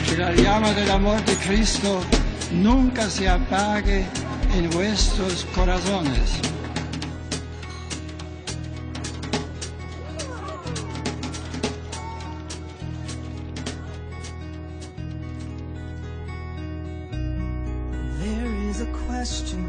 Que la llama del amor de Cristo nunca se apague en vuestros corazones. There is a question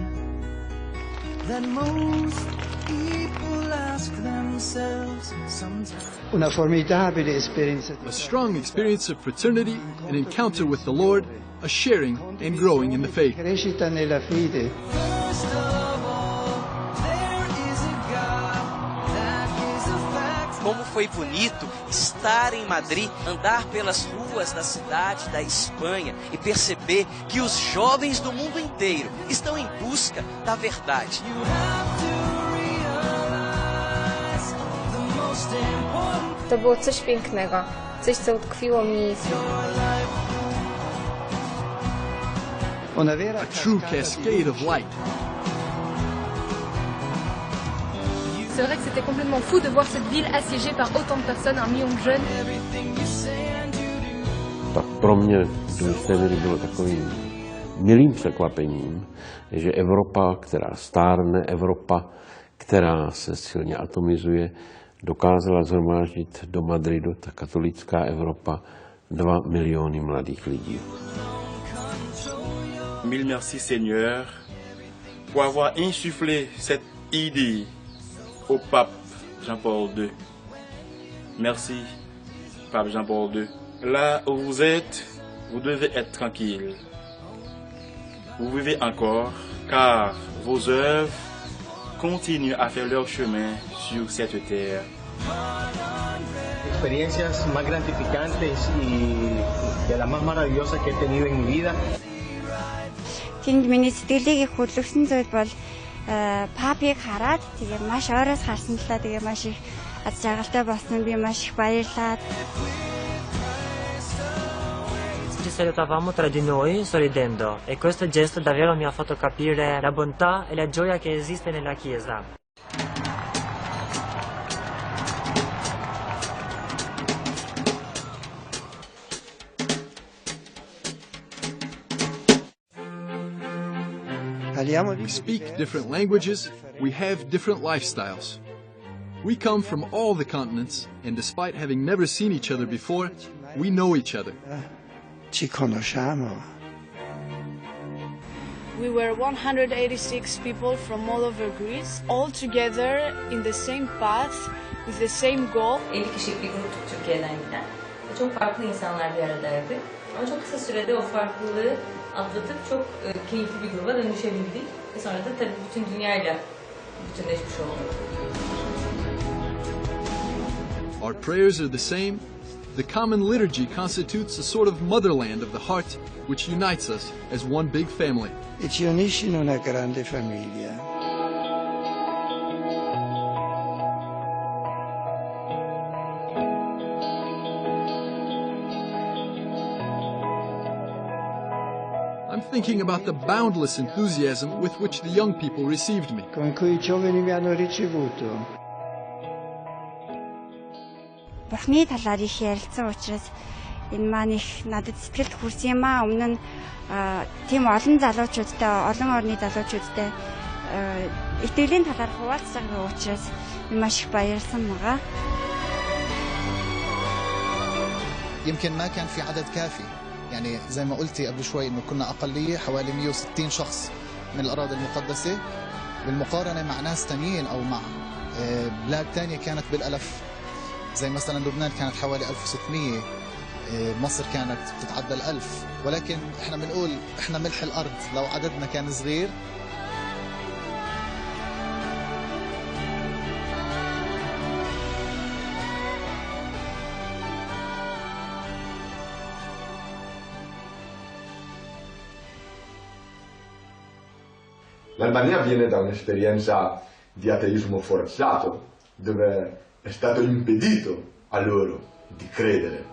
that most people ask themselves sometimes. Una formidabile esperienza. A strong experience of fraternity, an encounter with the Lord, a sharing and growing in the faith. Crescita nella fede. First of all, there is a God, that is a fact. Como foi bonito estar em Madrid, andar pelas ruas da cidade da Espanha e perceber que os jovens do mundo inteiro estão em busca da verdade. You have to realize the most important To było coś pięknego, coś co utkwiło mi. Una vera A true cascade of light. C'est vrai que c'était complètement fou de voir cette ville assiégée par autant de personnes, 1 million de jeunes. everything you say and you do. Tak pro mě do jisté míry bylo takovým milým překvapením, že Evropa, která stárne, Evropa, která se silně atomizuje, dokázala shromáždit do Madridu, ta katolická Evropa, 2 miliony mladých lidí. Mille merci Seigneur pour avoir insufflé cette idée au pape Jean-Paul II. Merci, pape Jean-Paul II. Là où vous êtes, vous devez être tranquille. Vous vivez encore, car vos œuvres continuent à faire leur chemin sur cette terre. Experiencias más gratificantes y de las más maravillosas que he tenido en mi vida. Тэнд миний сэтгэлийг их хөдөлгсөн зүйл бол папыг хараад тэгээ маш ойроос харсан талаа тэгээ маш их аз жаргалтай болсон би маш их баярлаад. Ci salutavamo tra di noi sorridendo e questo gesto davvero mi ha fatto capire la bontà e la gioia che esiste nella Chiesa. We speak different languages, we have different lifestyles. We come from all the continents, and despite having never seen each other before, we know each other. Ci conosciamo. We were 186 people from all over Greece, all together in the same path, with the same goal. 50 kişilik bir grup Türkiye'den giden. Çok farklı insanlar bir aradaydı. Ama çok kısa sürede o farklılığı atlatıp çok keyifli bir gruba dönüşebildik. Ve sonra da tabii bütün dünyayla bütünleşmiş olduk. Our prayers are the same. The common liturgy constitutes a sort of motherland of the heart, which unites us as one big family. E ci unisce in una grande famiglia. I'm thinking about the boundless enthusiasm with which the young people received me. Con cui i giovani mi hanno ricevuto. Бурхны талаар их ярилцсан учраас энэ маань их надад сэтгэлд хүрсэн юм аа. Өмнө нь тийм олон залуучуудтай, олон орны залуучуудтай итгэлийн талаар хуваалцж байгаа учраас маш их баярлсан байгаа. يمكن ما كان في عدد كافي، يعني زي ما قلتي قبل شوي انه كنا اقليه حوالي 160 شخص من الاراضي المقدسه، بالمقارنه مع ناس ثانيين او مع بلاد ثانيه كانت بالالف، زي مثلا لبنان كانت حوالي 1600، مصر كانت بتتعدى ال1000، ولكن احنا بنقول احنا ملح الارض لو عددنا كان صغير. L'Albania viene da un'esperienza di ateismo forzato, dove è stato impedito a loro di credere.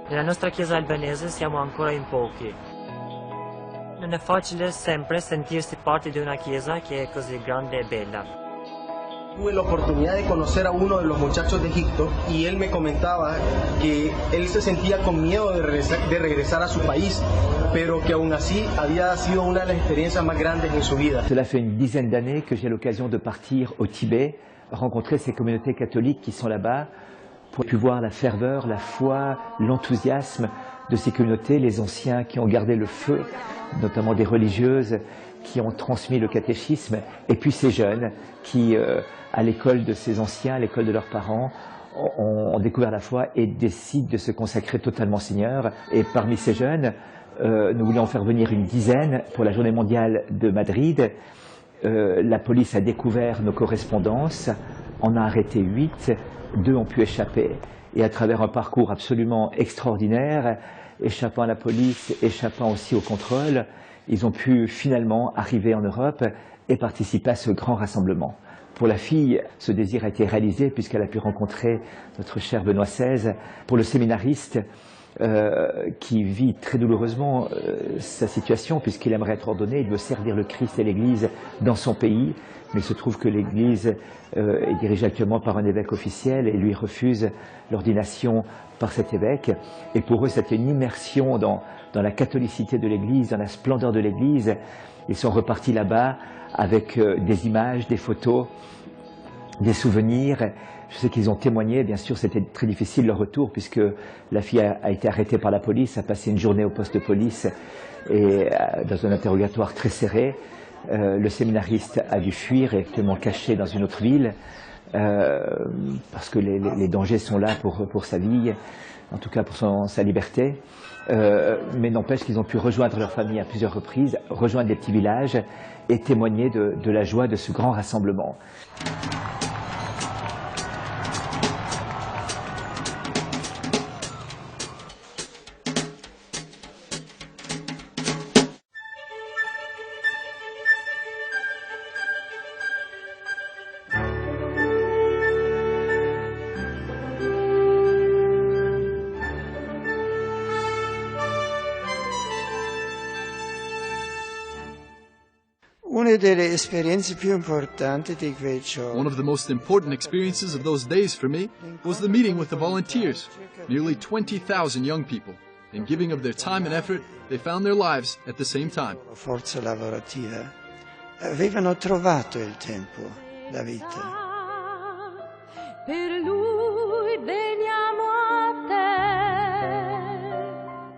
Nella nostra chiesa albanese siamo ancora in pochi. Non è facile sempre sentirsi parte di una chiesa che è così grande e bella. Tuve la oportunidad de conocer a uno de los muchachos de Egipto y él me comentaba que él se sentía con miedo de regresar a su país, pero que aún así había sido una de las experiencias más grandes en su vida. Cela fait une dizaine d'années que j'ai l'occasion de partir au Tibet, rencontrer ces communautés catholiques qui sont là-bas, pour voir la ferveur, la foi, l'enthousiasme de ces communautés, les anciens qui ont gardé le feu, notamment des religieuses qui ont transmis le catéchisme, et puis ces jeunes qui, à l'école de ces anciens, à l'école de leurs parents, ont découvert la foi et décident de se consacrer totalement au Seigneur. Et parmi ces jeunes, nous voulions en faire venir une dizaine pour la journée mondiale de Madrid. La police a découvert nos correspondances, en a arrêté 8, 2 ont pu échapper. Et à travers un parcours absolument extraordinaire, échappant à la police, échappant aussi au contrôle, ils ont pu finalement arriver en Europe et participer à ce grand rassemblement. Pour la fille, ce désir a été réalisé puisqu'elle a pu rencontrer notre cher Benoît XVI. Pour le séminariste, qui vit très douloureusement sa situation puisqu'il aimerait être ordonné, il veut servir le Christ et l'Église dans son pays, mais il se trouve que l'Église est dirigée actuellement par un évêque officiel et lui refuse l'ordination par cet évêque. Et pour eux, c'était une immersion dans la catholicité de l'Église, dans la splendeur de l'Église. Ils sont repartis là-bas avec des images, des photos, des souvenirs. Je sais qu'ils ont témoigné, bien sûr c'était très difficile leur retour puisque la fille a été arrêtée par la police, a passé une journée au poste de police et dans un interrogatoire très serré. Le séminariste a dû fuir et est actuellement caché dans une autre ville parce que les dangers sont là pour sa vie, en tout cas pour sa liberté. Mais n'empêche qu'ils ont pu rejoindre leur famille à plusieurs reprises, rejoindre des petits villages et témoigner de la joie de ce grand rassemblement. Una delle esperienze più importanti di quei giorni. One of the most important experiences of those days for me was the meeting with the volunteers, nearly 20,000 young people. In giving of their time and effort, they found their lives at the same time. Forza lavorativa avevano trovato il tempo, la vita. Per lui veniamo a te.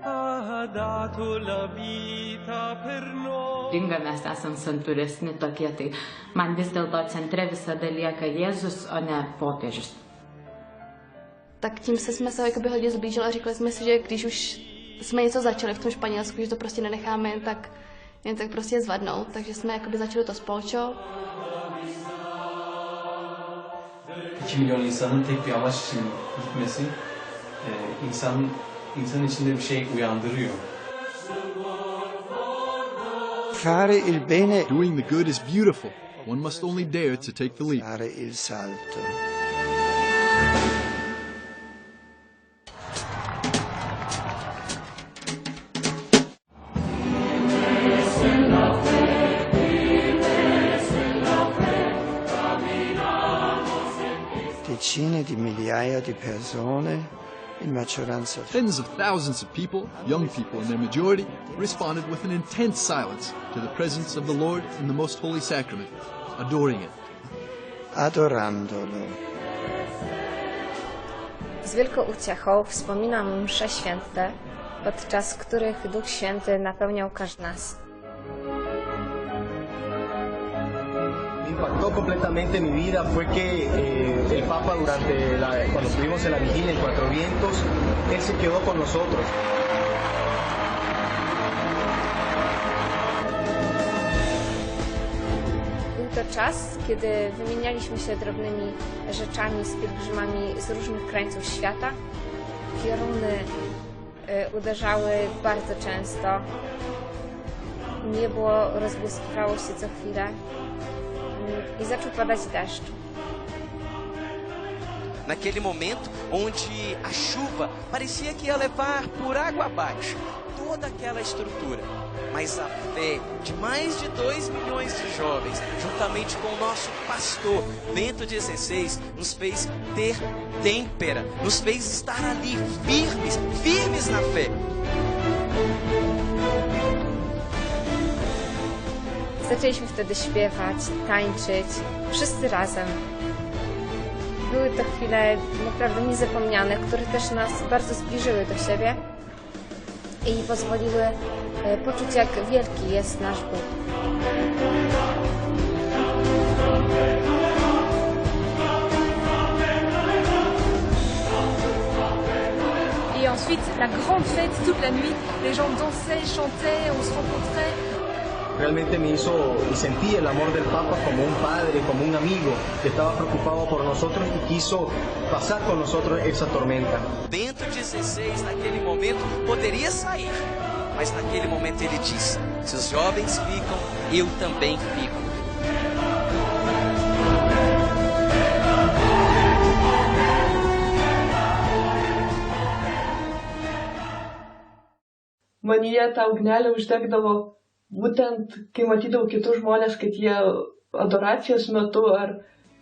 Ha dato la vita per noi. Mes esam santūresni tokie, tai man vis dėlto centre visada lieka Jėzus, o ne popiežius. Tak tím jsme se jakoby hodně zblížili a řekli jsme si, že když už jsme něco začali v tom Španělsku, že to prostě nenecháme jen tak prostě zvadnout, takže jsme jakoby začali to spolčo. 2 milyon insanın tek bir amaç için gitmesi insanın içinde bir şey uyandırıyor. Doing the good is beautiful. One must only dare to take the leap. Fare il salto. Decine di migliaia di persone, in maggioranza. Tens of thousands of people, young people in their majority, responded with an intense silence to the presence of the Lord in the Most Holy Sacrament, adoring it. Adorandolo. Z wielką uciechą wspominam msze święte, podczas których Duch Święty napełniał każdy nas. Impactó completamente mi vida fue que el Papa cuando estuvimos en la vigilia en Cuatro Vientos, él se quedó con nosotros. Był to czas, kiedy wymienialiśmy się drobnymi rzeczami z pielgrzymami z różnych krańców świata. Pioruny uderzały bardzo często. Niebo rozbłyskiwało się co chwilę. E zaczął padać deszcz. Naquele momento onde a chuva parecia que ia levar por água abaixo toda aquela estrutura. Mas a fé de mais de 2 milhões de jovens, juntamente com o nosso pastor Bento XVI, nos fez ter têmpera, nos fez estar ali firmes na fé. Zaczęliśmy wtedy śpiewać, tańczyć, wszyscy razem. Były to chwile naprawdę niezapomniane, które też nas bardzo zbliżyły do siebie i pozwoliły poczuć, jak wielki jest nasz Bóg. Et ensuite, la grande fête toute la nuit, les gens dansaient, chantaient, on se rencontrait. Realmente me hizo y sentí el amor del Papa como un padre, como un amigo que estaba preocupado por nosotros y quiso pasar con nosotros esa tormenta. Bento XVI, naquele momento, poderia sair, mas naquele momento ele disse: se os jovens ficam, eu também fico. Manyje tą ugnelę uždegdavo būtent, kai matydavau kitus žmonės, kad jie adoracijos metu ar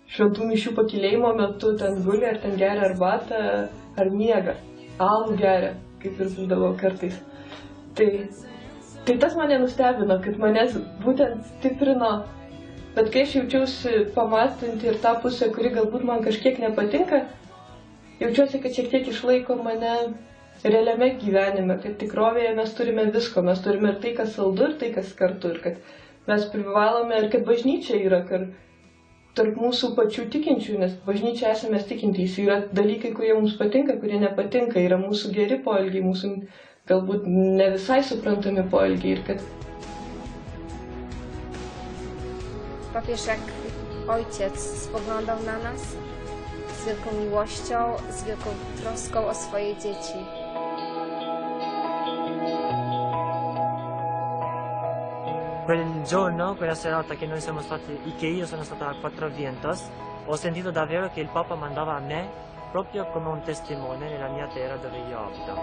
šventų mišių pakilėjimo metu ten guli, ar ten geria arbatą, ar miega, alų geria, kaip ir būdavo kartais. Tai tas mane nustebino, kad manęs būtent stiprino, bet kai aš jaučiausi pamatanti ir tą pusę, kuri galbūt man kažkiek nepatinka, jaučiuosi, kad šiek tiek išlaiko mane realiame gyvenime, kad tikrovėje mes turime visko, mes turime ir tai, kas saldu, ir tai, kas kartu, ir kad mes privalome, ir kad bažnyčia yra tarp mūsų pačių tikinčių, nes bažnyčia esame tikintys, yra dalykai, kurie mums patinka, kurie nepatinka, yra mūsų geri poelgiai, mūsų galbūt ne visai suprantami poelgiai, ir kad... Papież jak ojciec spoglądał na nas z wielką miłością, z wielką troską o swoje dzieci. Quel giorno, quella serata che che io sono stata a Quattro Vientos, ho sentito davvero che il Papa mandava a me proprio come un testimone nella mia terra dove io abito.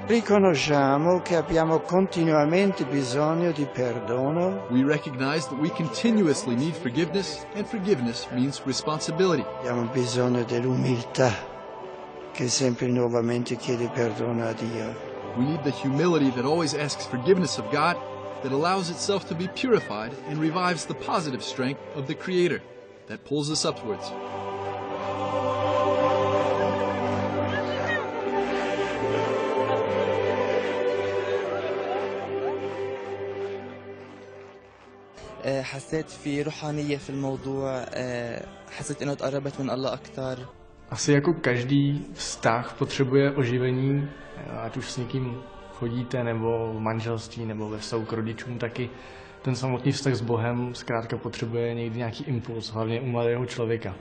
Riconosciamo che abbiamo continuamente bisogno di perdono. We recognize that we continuously need forgiveness, and forgiveness means responsibility. Abbiamo bisogno dell'umiltà che sempre nuovamente chiede perdono a Dio. We need the humility that always asks forgiveness of God, that allows itself to be purified and revives the positive strength of the Creator that pulls us upwards. حسيت في روحانية في الموضوع حسيت إنه تقربت من الله أكتر. Asi jako každý vztah potřebuje oživení, ať už s někým chodíte, nebo v manželství, nebo ve vztahu k rodičům, taky ten samotný vztah s Bohem zkrátka potřebuje někdy nějaký impuls, hlavně u mladého člověka.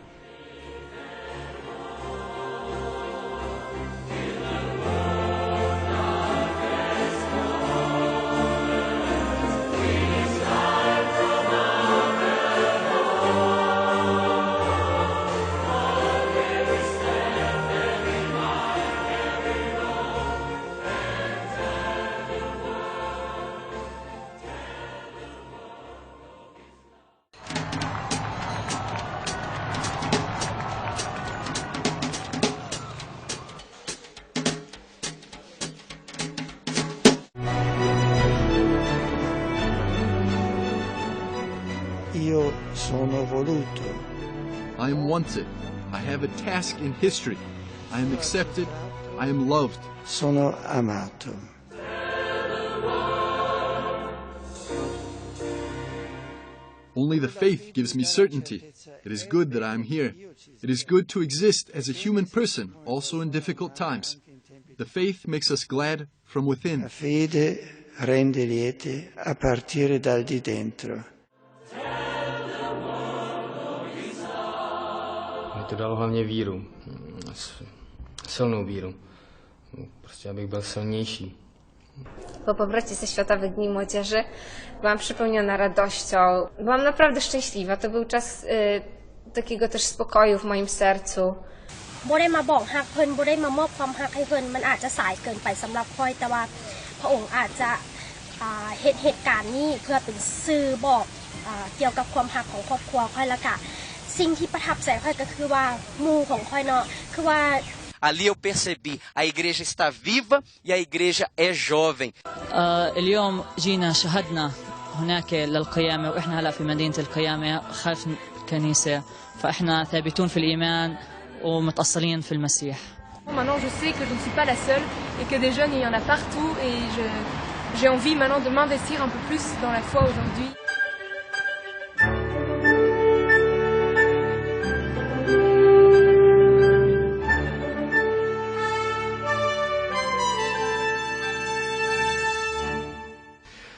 Io sono voluto. I am wanted. I have a task in history. I am accepted. I am loved. Sono amato. Only the faith gives me certainty. It is good that I am here. It is good to exist as a human person, also in difficult times. The faith makes us glad from within. La fede rende liete a partire dal di dentro. to dalo hlavně víru, silnou víru, prostě abych byl silnější. Po powrocie ze Światowych Dni Młodzieży byłam przepełniona radością. Byłam naprawdę szczęśliwa. To był czas takiego też spokoju w moim sercu. บ่ได้มาบอกฮักเพิ่นบ่ได้มามอบความฮักให้เพิ่นมันอาจจะสายเกินไปสำหรับค่อยแต่ว่าพระองค์อาจจะเหตุการณ์นี้เพื่อเป็นสื่อบอกเกี่ยวกับความฮักของครอบครัวค่อยละกะสิ่งที่ประทับใจค่อยก็คือว่าหมู่ของค่อยเนาะคือว่า Ali eu percebi, a igreja está viva e a igreja é jovem. اليوم جينا شهدنا هناك للقيامة وإحنا هلا في مدينة القيامة خلف الكنيسة فإحنا ثابتون في الإيمان ومتأصلين في المسيح. Maintenant je sais que je ne suis pas la seule et que des jeunes il y en a partout et j'ai envie maintenant de m'investir un peu plus dans la foi aujourd'hui.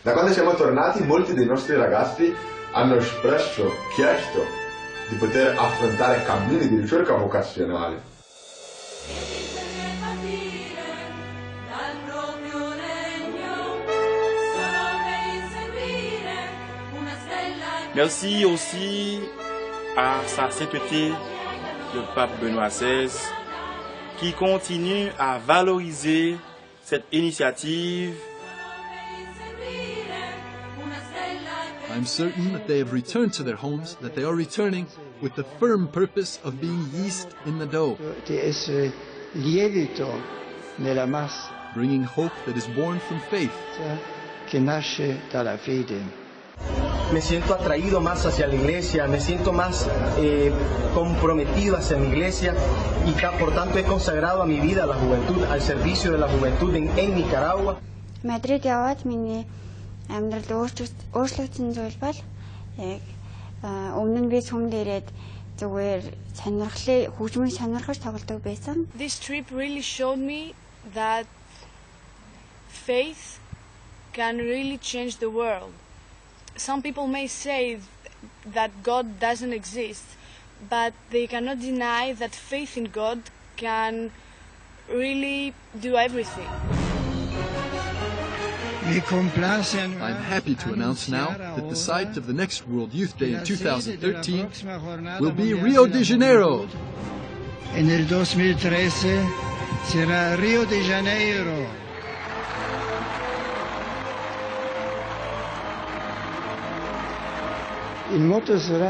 Da quando siamo tornati, molti dei nostri ragazzi hanno chiesto di poter affrontare cammini di ricerca vocazionale. Merci aussi à sa sainteté, le pape Benoît XVI, qui continue à valoriser cette initiative. I'm certain that they have returned to their homes, that they are returning with the firm purpose of being yeast in the dough, bringing hope that is born from faith. Me siento atraído más hacia la iglesia, me siento más comprometido hacia mi iglesia y por tanto he consagrado a mi vida a la juventud, al servicio de la juventud en Nicaragua. Мадрид яваад миний амьдрал өөрчлөгдсөн зүйл бол яг өмнө нь би сүмд ирээд зүгээр хөгжмийн сонирхож тоглодог байсан. This trip really showed me that faith can really change the world. Some people may say that God doesn't exist, but they cannot deny that faith in God can really do everything. I'm happy to announce now that the site of the next World Youth Day in 2013 will be Rio de Janeiro. En el 2013 será Rio de Janeiro. The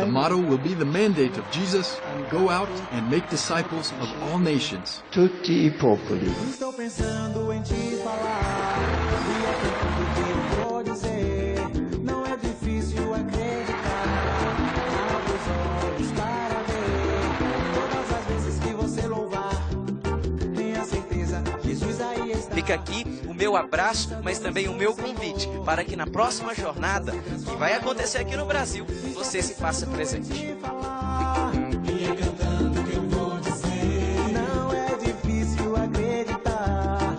motto will be the mandate of Jesus: go out and make disciples of all nations. Tutti I popoli. Estou pensando em te falar, e é tudo que eu vou dizer. Não é difícil acreditar, abre os olhos para ver. Todas as vezes que você louvar, tenha certeza, Jesus aí está. Fica aqui o meu abraço, mas também o meu convite para que na próxima jornada, que vai acontecer aqui no Brasil, você se faça presente. Não é difícil acreditar,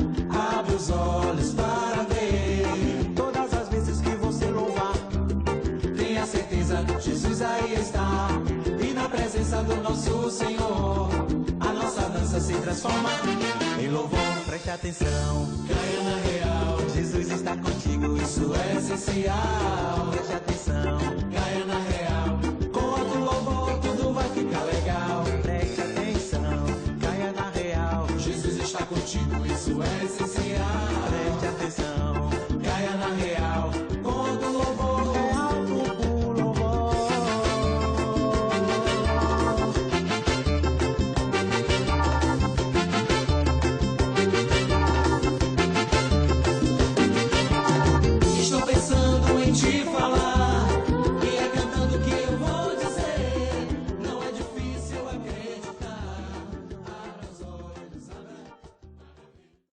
abre os olhos para ver. Todas as vezes que você louvar, tenha certeza, Jesus aí está. E na presença do nosso Senhor, a nossa dança se transforma em louvor. Preste atenção, caia na real, Jesus está contigo, isso é essencial. Preste atenção, caia na real, com outro louvor tudo vai ficar legal. Preste atenção, caia na real, Jesus está contigo, isso é essencial. Preste atenção, caia na real, com outro louvor é alto o louvor. Estou pensando em te falar.